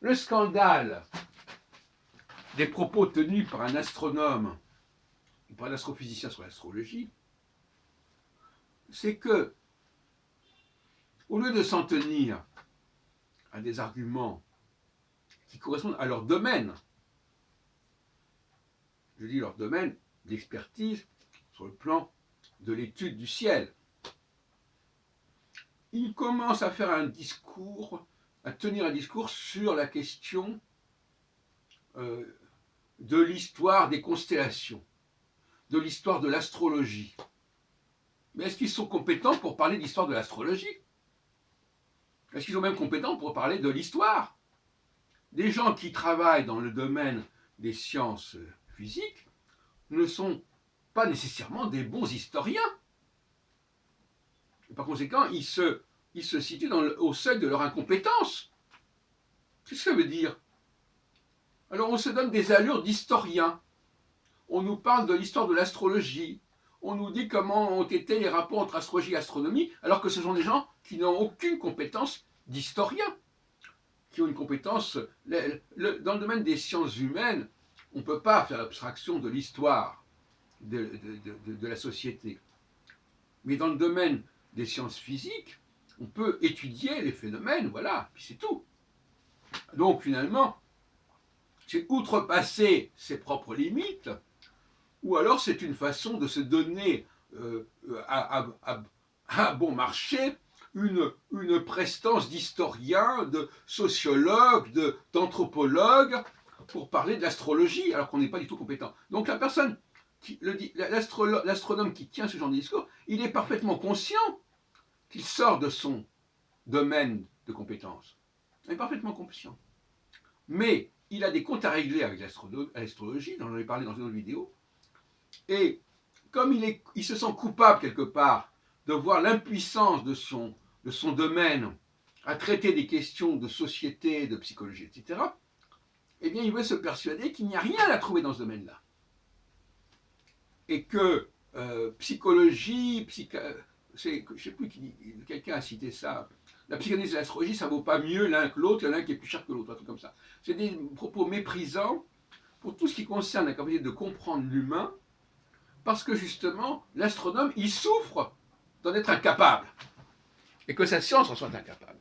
Le scandale des propos tenus par un astronome ou par un astrophysicien sur l'astrologie, c'est que, au lieu de s'en tenir à des arguments qui correspondent à leur domaine, je dis leur domaine d'expertise sur le plan de l'étude du ciel, ils commencent à faire un discours, à tenir un discours sur la question de l'histoire des constellations, de l'histoire de l'astrologie. Mais est-ce qu'ils sont compétents pour parler d'histoire de l'astrologie? Est-ce qu'ils sont même compétents pour parler de l'histoire? Des gens qui travaillent dans le domaine des sciences physiques ne sont pas nécessairement des bons historiens. Et par conséquent, ils se situent au seuil de leur incompétence. Qu'est-ce que ça veut dire? Alors on se donne des allures d'historiens. On nous parle de l'histoire de l'astrologie. On nous dit comment ont été les rapports entre astrologie et astronomie, alors que ce sont des gens qui n'ont aucune compétence d'historien, qui ont une compétence... Dans le domaine des sciences humaines, on ne peut pas faire abstraction de l'histoire de la société. Mais dans le domaine des sciences physiques, on peut étudier les phénomènes, voilà, puis c'est tout. Donc finalement, c'est outrepasser ses propres limites, ou alors c'est une façon de se donner à bon marché une prestance d'historien, de sociologue, d'anthropologue, pour parler de l'astrologie, alors qu'on n'est pas du tout compétent. Donc la personne, l'astronome qui tient ce genre de discours, il est parfaitement conscient qu'il sort de son domaine de compétence. Il est parfaitement conscient. Mais il a des comptes à régler avec l'astrologie, dont j'en ai parlé dans une autre vidéo, et comme il se sent coupable quelque part de voir l'impuissance de son domaine à traiter des questions de société, de psychologie, etc., eh bien il veut se persuader qu'il n'y a rien à trouver dans ce domaine-là. Et que psychologie, je ne sais plus qui, quelqu'un a cité ça, la psychanalyse et l'astrologie, ça ne vaut pas mieux l'un que l'autre, il y en a un qui est plus cher que l'autre, un truc comme ça. C'est des propos méprisants pour tout ce qui concerne la capacité de comprendre l'humain, parce que justement, l'astronome, il souffre d'en être incapable, et que sa science en soit incapable.